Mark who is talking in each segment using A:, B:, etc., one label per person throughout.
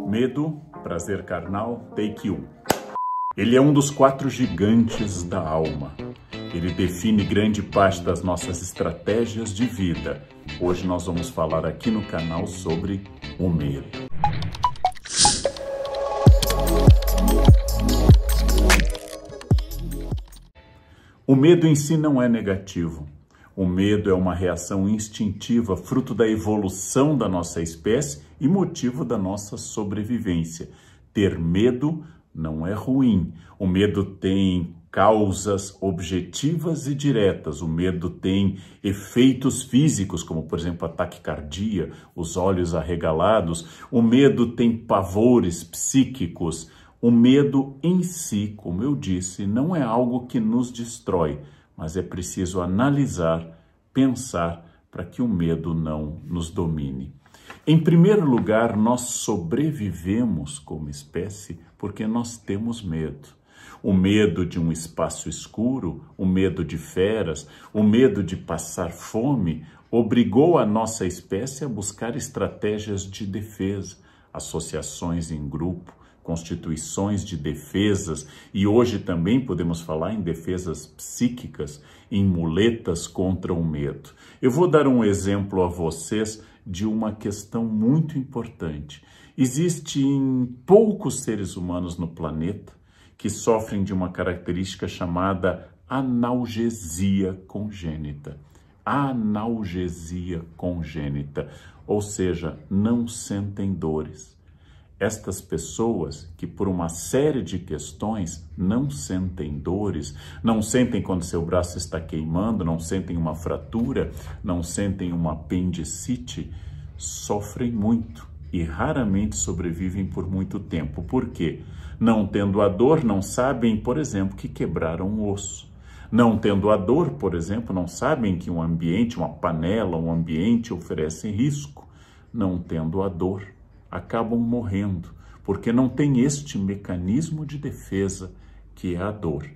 A: Medo, prazer carnal, take 1. Ele é um dos 4 gigantes da alma. Ele define grande parte das nossas estratégias de vida. Hoje nós vamos falar aqui no canal sobre o medo. O medo em si não é negativo. O medo é uma reação instintiva, fruto da evolução da nossa espécie e motivo da nossa sobrevivência. Ter medo não é ruim. O medo tem causas objetivas e diretas. O medo tem efeitos físicos, como, por exemplo, a taquicardia, os olhos arregalados. O medo tem pavores psíquicos. O medo em si, como eu disse, não é algo que nos destrói, mas é preciso analisar, pensar, para que o medo não nos domine. Em primeiro lugar, nós sobrevivemos como espécie porque nós temos medo. O medo de um espaço escuro, o medo de feras, o medo de passar fome, obrigou a nossa espécie a buscar estratégias de defesa, associações em grupo, constituições de defesas, e hoje também podemos falar em defesas psíquicas, em muletas contra o medo. Eu vou dar um exemplo a vocês de uma questão muito importante. Existem poucos seres humanos no planeta que sofrem de uma característica chamada analgesia congênita. Analgesia congênita, ou seja, não sentem dores. Estas pessoas que por uma série de questões não sentem dores, não sentem quando seu braço está queimando, não sentem uma fratura, não sentem uma apendicite, sofrem muito e raramente sobrevivem por muito tempo. Por quê? Não tendo a dor, não sabem, por exemplo, que quebraram um osso. Não tendo a dor, por exemplo, não sabem que um ambiente, uma panela, um ambiente oferece risco. Não tendo a dor, acabam morrendo, porque não tem este mecanismo de defesa que é a dor.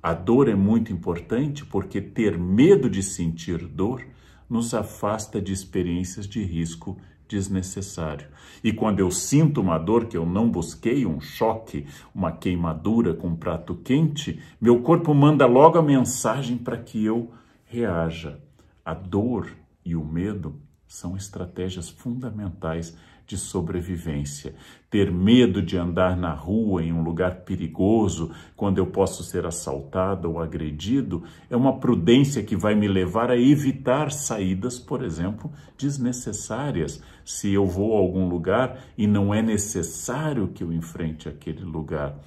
A: A dor é muito importante porque ter medo de sentir dor nos afasta de experiências de risco desnecessário. E quando eu sinto uma dor que eu não busquei, um choque, uma queimadura com um prato quente, meu corpo manda logo a mensagem para que eu reaja. A dor e o medo são estratégias fundamentais de sobrevivência. Ter medo de andar na rua em um lugar perigoso, quando eu posso ser assaltado ou agredido, é uma prudência que vai me levar a evitar saídas, por exemplo, desnecessárias. Se eu vou a algum lugar e não é necessário que eu enfrente aquele lugar.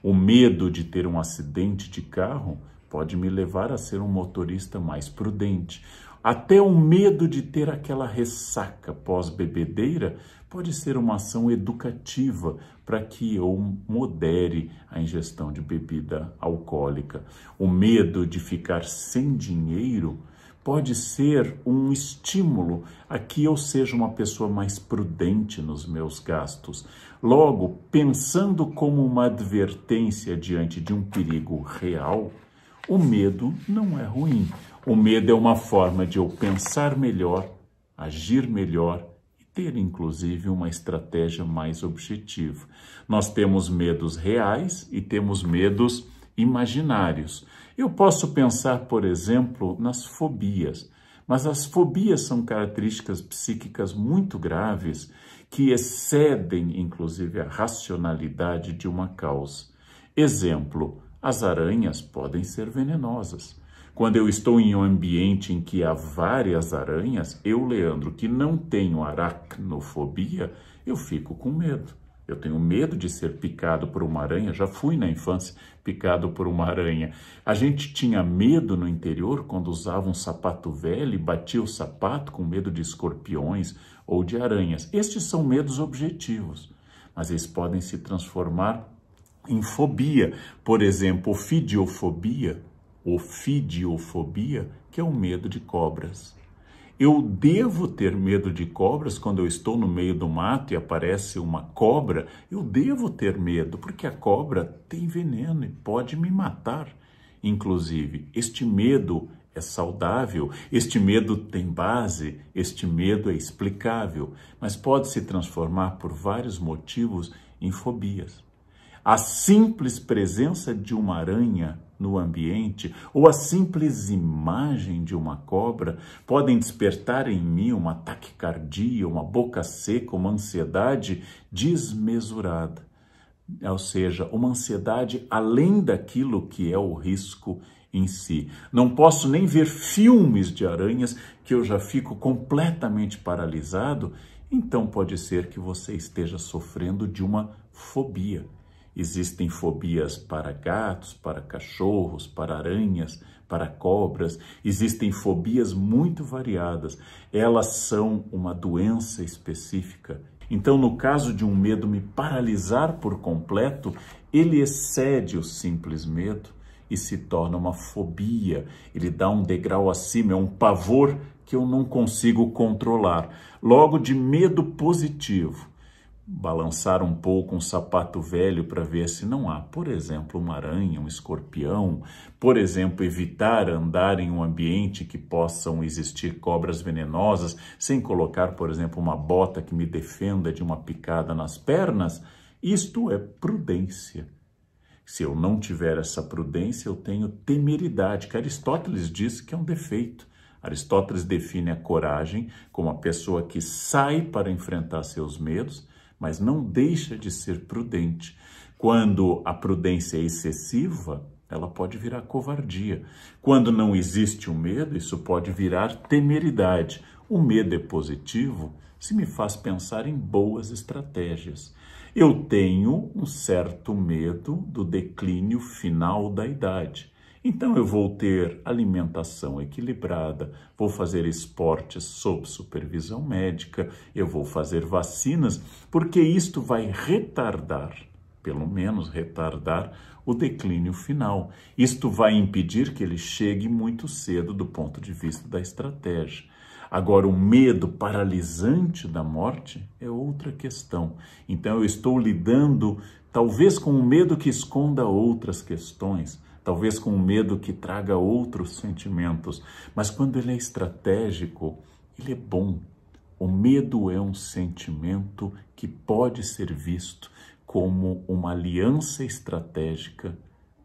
A: O medo de ter um acidente de carro pode me levar a ser um motorista mais prudente. Até o medo de ter aquela ressaca pós-bebedeira pode ser uma ação educativa para que eu modere a ingestão de bebida alcoólica. O medo de ficar sem dinheiro pode ser um estímulo a que eu seja uma pessoa mais prudente nos meus gastos. Logo, pensando como uma advertência diante de um perigo real, o medo não é ruim. O medo é uma forma de eu pensar melhor, agir melhor e ter, inclusive, uma estratégia mais objetiva. Nós temos medos reais e temos medos imaginários. Eu posso pensar, por exemplo, nas fobias, mas as fobias são características psíquicas muito graves que excedem, inclusive, a racionalidade de uma causa. Exemplo, as aranhas podem ser venenosas. Quando eu estou em um ambiente em que há várias aranhas, eu, Leandro, que não tenho aracnofobia, eu fico com medo. Eu tenho medo de ser picado por uma aranha, já fui na infância picado por uma aranha. A gente tinha medo no interior quando usava um sapato velho e batia o sapato com medo de escorpiões ou de aranhas. Estes são medos objetivos, mas eles podem se transformar em fobia. Por exemplo, ofidiofobia, que é o medo de cobras. Eu devo ter medo de cobras quando eu estou no meio do mato e aparece uma cobra? Eu devo ter medo, porque a cobra tem veneno e pode me matar. Inclusive, este medo é saudável, este medo tem base, este medo é explicável, mas pode se transformar por vários motivos em fobias. A simples presença de uma aranha no ambiente ou a simples imagem de uma cobra podem despertar em mim uma taquicardia, uma boca seca, uma ansiedade desmesurada. Ou seja, uma ansiedade além daquilo que é o risco em si. Não posso nem ver filmes de aranhas que eu já fico completamente paralisado, então pode ser que você esteja sofrendo de uma fobia. Existem fobias para gatos, para cachorros, para aranhas, para cobras. Existem fobias muito variadas. Elas são uma doença específica. Então, no caso de um medo me paralisar por completo, ele excede o simples medo e se torna uma fobia. Ele dá um degrau acima, é um pavor que eu não consigo controlar. Logo, de medo positivo, balançar um pouco um sapato velho para ver se não há, por exemplo, uma aranha, um escorpião, por exemplo, evitar andar em um ambiente que possam existir cobras venenosas, sem colocar, por exemplo, uma bota que me defenda de uma picada nas pernas, isto é prudência. Se eu não tiver essa prudência, eu tenho temeridade, que Aristóteles disse que é um defeito. Aristóteles define a coragem como a pessoa que sai para enfrentar seus medos, mas não deixa de ser prudente. Quando a prudência é excessiva, ela pode virar covardia. Quando não existe o medo, isso pode virar temeridade. O medo é positivo se me faz pensar em boas estratégias. Eu tenho um certo medo do declínio final da idade. Então eu vou ter alimentação equilibrada, vou fazer esportes sob supervisão médica, eu vou fazer vacinas, porque isto vai retardar, pelo menos retardar, o declínio final. Isto vai impedir que ele chegue muito cedo do ponto de vista da estratégia. Agora, o medo paralisante da morte é outra questão. Então eu estou lidando talvez com um medo que esconda outras questões, talvez com um medo que traga outros sentimentos, mas quando ele é estratégico, ele é bom. O medo é um sentimento que pode ser visto como uma aliança estratégica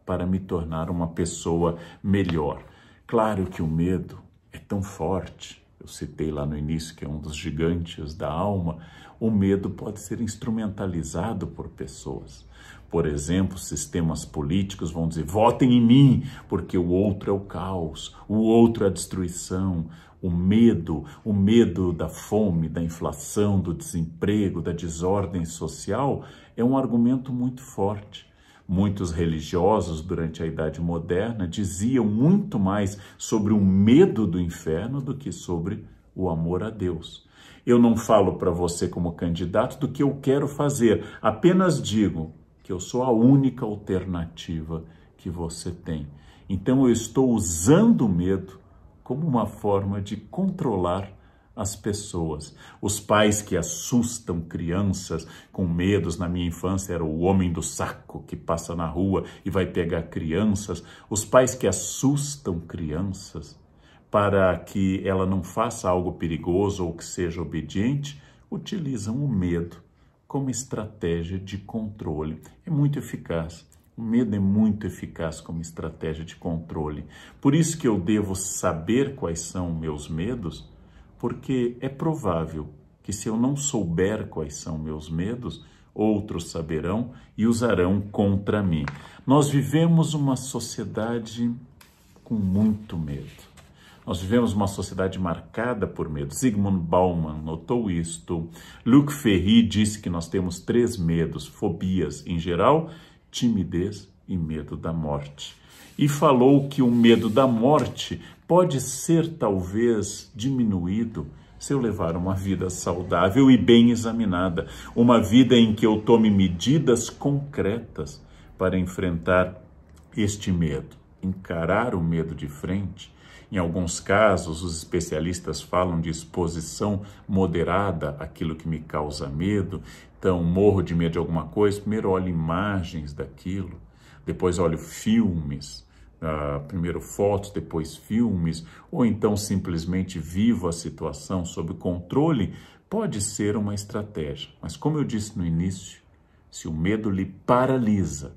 A: para me tornar uma pessoa melhor. Claro que o medo é tão forte, eu citei lá no início que é um dos gigantes da alma, o medo pode ser instrumentalizado por pessoas. Por exemplo, sistemas políticos vão dizer, votem em mim, porque o outro é o caos, o outro é a destruição. O medo da fome, da inflação, do desemprego, da desordem social, é um argumento muito forte. Muitos religiosos, durante a Idade Moderna, diziam muito mais sobre o medo do inferno do que sobre o amor a Deus. Eu não falo para você como candidato do que eu quero fazer, apenas digo que eu sou a única alternativa que você tem. Então eu estou usando o medo como uma forma de controlar as pessoas. Os pais que assustam crianças com medos, na minha infância era o homem do saco que passa na rua e vai pegar crianças. Os pais que assustam crianças para que ela não faça algo perigoso ou que seja obediente, utilizam o medo como estratégia de controle. É muito eficaz. O medo é muito eficaz como estratégia de controle. Por isso que eu devo saber quais são meus medos, porque é provável que se eu não souber quais são meus medos, outros saberão e usarão contra mim. Nós vivemos uma sociedade com muito medo. Nós vivemos uma sociedade marcada por medo. Zygmunt Bauman notou isto. Luc Ferry disse que nós temos 3 medos, fobias em geral, timidez e medo da morte. E falou que o medo da morte pode ser talvez diminuído se eu levar uma vida saudável e bem examinada, uma vida em que eu tome medidas concretas para enfrentar este medo, encarar o medo de frente. Em alguns casos, os especialistas falam de exposição moderada àquilo que me causa medo. Então, morro de medo de alguma coisa, primeiro olho imagens daquilo, depois olho filmes, primeiro fotos, depois filmes, ou então simplesmente vivo a situação sob controle, pode ser uma estratégia. Mas como eu disse no início, se o medo lhe paralisa,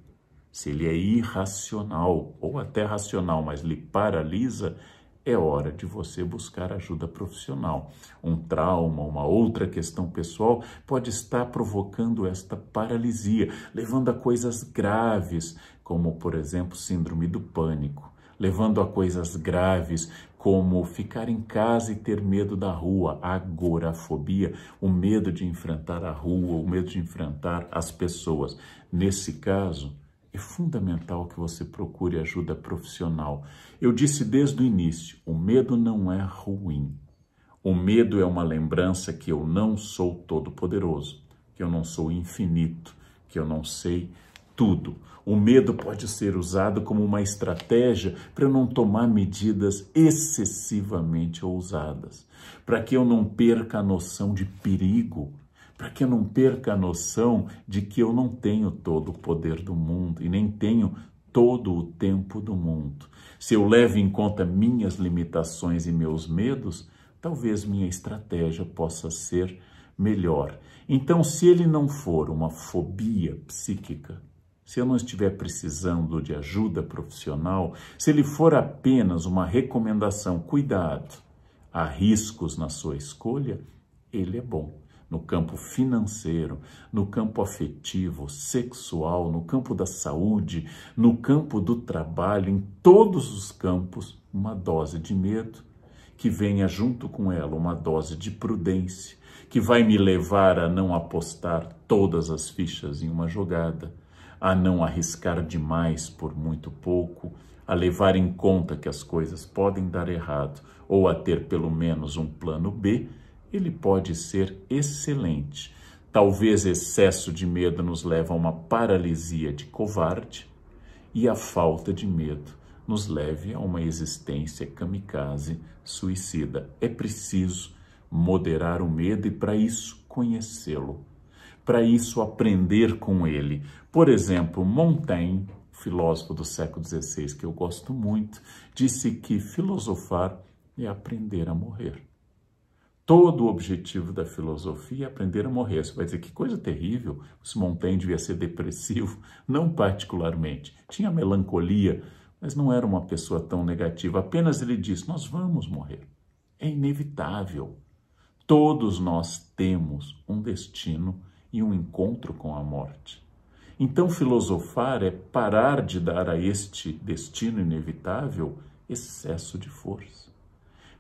A: se ele é irracional ou até racional, mas lhe paralisa, é hora de você buscar ajuda profissional. Um trauma, uma outra questão pessoal pode estar provocando esta paralisia, levando a coisas graves, como, por exemplo, síndrome do pânico, levando a coisas graves como ficar em casa e ter medo da rua, a agorafobia, o medo de enfrentar a rua, o medo de enfrentar as pessoas. Nesse caso, é fundamental que você procure ajuda profissional. Eu disse desde o início, o medo não é ruim. O medo é uma lembrança que eu não sou todo-poderoso, que eu não sou infinito, que eu não sei tudo. O medo pode ser usado como uma estratégia para eu não tomar medidas excessivamente ousadas, para que eu não perca a noção de perigo, para que eu não perca a noção de que eu não tenho todo o poder do mundo e nem tenho todo o tempo do mundo. Se eu levo em conta minhas limitações e meus medos, talvez minha estratégia possa ser melhor. Então, se ele não for uma fobia psíquica, se eu não estiver precisando de ajuda profissional, se ele for apenas uma recomendação, cuidado, há riscos na sua escolha, ele é bom. No campo financeiro, no campo afetivo, sexual, no campo da saúde, no campo do trabalho, em todos os campos, uma dose de medo, que venha junto com ela uma dose de prudência, que vai me levar a não apostar todas as fichas em uma jogada, a não arriscar demais por muito pouco, a levar em conta que as coisas podem dar errado, ou a ter pelo menos um plano B, ele pode ser excelente. Talvez excesso de medo nos leve a uma paralisia de covarde e a falta de medo nos leve a uma existência kamikaze suicida. É preciso moderar o medo e, para isso, conhecê-lo. Para isso, aprender com ele. Por exemplo, Montaigne, filósofo do século XVI, que eu gosto muito, disse que filosofar é aprender a morrer. Todo o objetivo da filosofia é aprender a morrer. Você vai dizer, que coisa terrível, esse Montaigne devia ser depressivo. Não particularmente. Tinha melancolia, mas não era uma pessoa tão negativa. Apenas ele disse, nós vamos morrer. É inevitável. Todos nós temos um destino e um encontro com a morte. Então, filosofar é parar de dar a este destino inevitável excesso de força.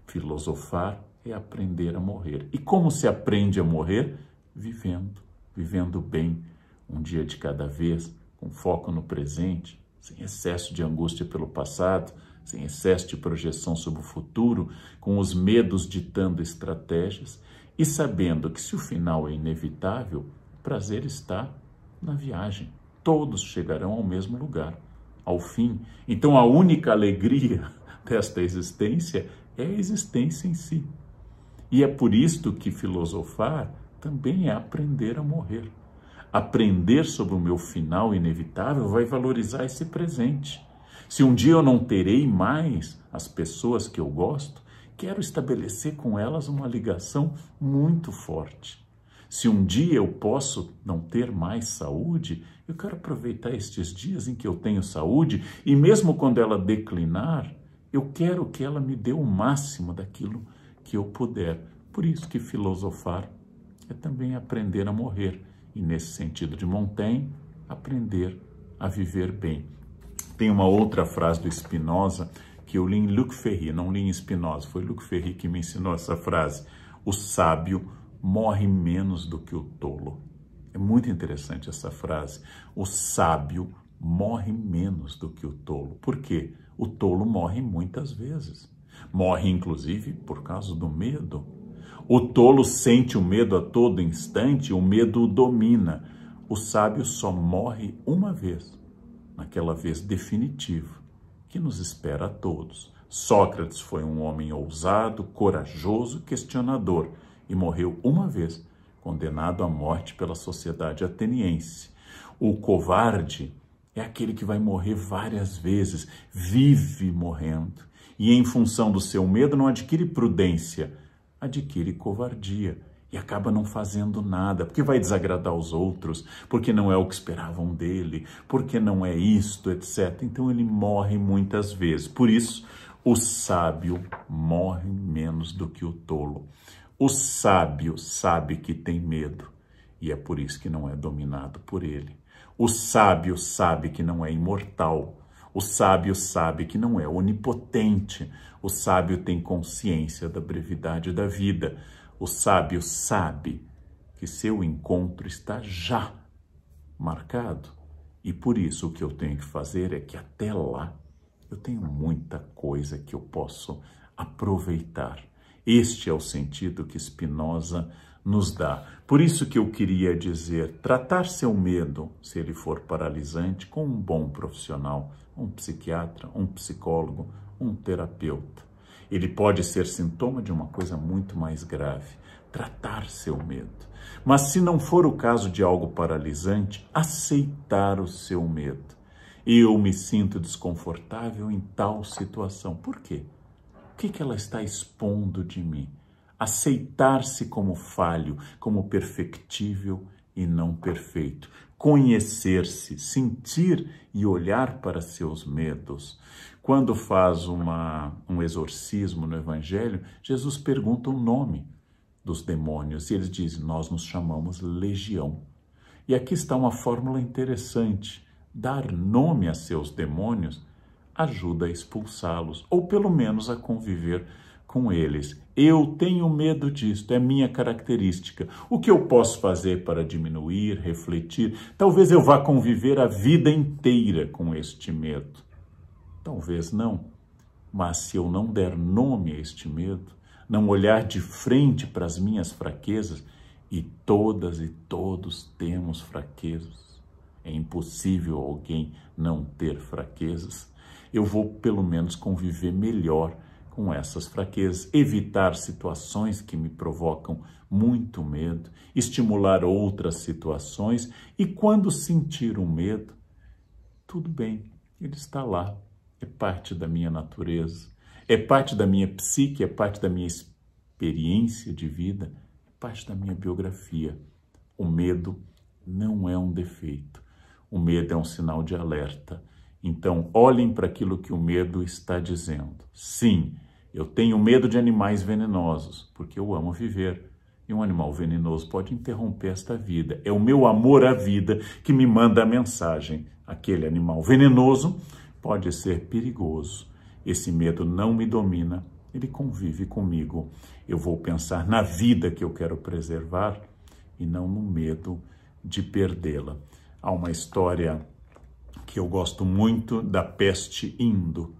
A: Filosofar é aprender a morrer. E como se aprende a morrer? Vivendo bem, um dia de cada vez, com foco no presente, sem excesso de angústia pelo passado, sem excesso de projeção sobre o futuro, com os medos ditando estratégias e sabendo que se o final é inevitável, o prazer está na viagem. Todos chegarão ao mesmo lugar, ao fim. Então a única alegria desta existência é a existência em si. E é por isto que filosofar também é aprender a morrer. Aprender sobre o meu final inevitável vai valorizar esse presente. Se um dia eu não terei mais as pessoas que eu gosto, quero estabelecer com elas uma ligação muito forte. Se um dia eu posso não ter mais saúde, eu quero aproveitar estes dias em que eu tenho saúde e mesmo quando ela declinar, eu quero que ela me dê o máximo daquilo que eu puder. Por isso que filosofar é também aprender a morrer. E nesse sentido de Montaigne, aprender a viver bem. Tem uma outra frase do Spinoza que eu li em Luc Ferry, não li em Spinoza, foi Luc Ferry que me ensinou essa frase. O sábio morre menos do que o tolo. É muito interessante essa frase. O sábio morre menos do que o tolo. Por quê? O tolo morre muitas vezes. Morre, inclusive, por causa do medo. O tolo sente o medo a todo instante, o medo o domina. O sábio só morre uma vez, naquela vez definitiva, que nos espera a todos. Sócrates foi um homem ousado, corajoso, questionador, e morreu uma vez, condenado à morte pela sociedade ateniense. O covarde é aquele que vai morrer várias vezes, vive morrendo. E em função do seu medo não adquire prudência, adquire covardia. E acaba não fazendo nada, porque vai desagradar os outros, porque não é o que esperavam dele, porque não é isto, etc. Então ele morre muitas vezes. Por isso, o sábio morre menos do que o tolo. O sábio sabe que tem medo, e é por isso que não é dominado por ele. O sábio sabe que não é imortal. O sábio sabe que não é onipotente. O sábio tem consciência da brevidade da vida. O sábio sabe que seu encontro está já marcado. E por isso o que eu tenho que fazer é que até lá eu tenho muita coisa que eu posso aproveitar. Este é o sentido que Spinoza nos dá. Por isso que eu queria dizer, tratar seu medo, se ele for paralisante, com um bom profissional, um psiquiatra, um psicólogo, um terapeuta. Ele pode ser sintoma de uma coisa muito mais grave, tratar seu medo. Mas se não for o caso de algo paralisante, aceitar o seu medo. Eu me sinto desconfortável em tal situação. Por quê? O que ela está expondo de mim? Aceitar-se como falho, como perfectível e não perfeito. Conhecer-se, sentir e olhar para seus medos. Quando faz um exorcismo no Evangelho, Jesus pergunta o nome dos demônios e eles dizem, nós nos chamamos legião. E aqui está uma fórmula interessante. Dar nome a seus demônios ajuda a expulsá-los, ou pelo menos a conviver com eles. Eu tenho medo disto, é minha característica. O que eu posso fazer para diminuir, refletir? Talvez eu vá conviver a vida inteira com este medo. Talvez não. Mas se eu não der nome a este medo, não olhar de frente para as minhas fraquezas, e todas e todos temos fraquezas, é impossível alguém não ter fraquezas, eu vou pelo menos conviver melhor com essas fraquezas, evitar situações que me provocam muito medo, estimular outras situações e quando sentir um medo, tudo bem, ele está lá, é parte da minha natureza, é parte da minha psique, é parte da minha experiência de vida, é parte da minha biografia. O medo não é um defeito, o medo é um sinal de alerta. Então, olhem para aquilo que o medo está dizendo. Sim, eu tenho medo de animais venenosos, porque eu amo viver. E um animal venenoso pode interromper esta vida. É o meu amor à vida que me manda a mensagem. Aquele animal venenoso pode ser perigoso. Esse medo não me domina, ele convive comigo. Eu vou pensar na vida que eu quero preservar e não no medo de perdê-la. Há uma história que eu gosto muito da peste indo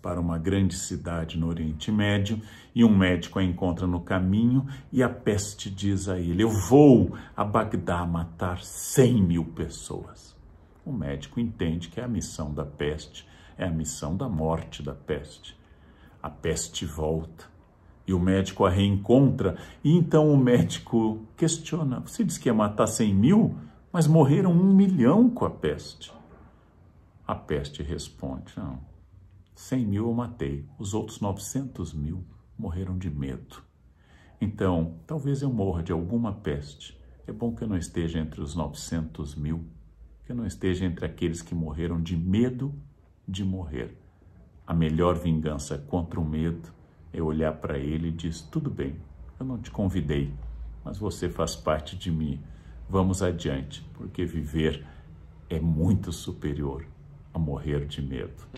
A: para uma grande cidade no Oriente Médio e um médico a encontra no caminho e a peste diz a ele, eu vou a Bagdá matar 100.000 pessoas. O médico entende que é a missão da peste, é a missão da morte da peste. A peste volta e o médico a reencontra e então o médico questiona, você disse que ia matar 100.000, mas morreram 1 milhão com a peste. A peste responde, não, 100.000 eu matei, os outros 900.000 morreram de medo. Então, talvez eu morra de alguma peste. É bom que eu não esteja entre os 900.000, que eu não esteja entre aqueles que morreram de medo de morrer. A melhor vingança contra o medo é olhar para ele e dizer, tudo bem, eu não te convidei, mas você faz parte de mim. Vamos adiante, porque viver é muito superior a morrer de medo.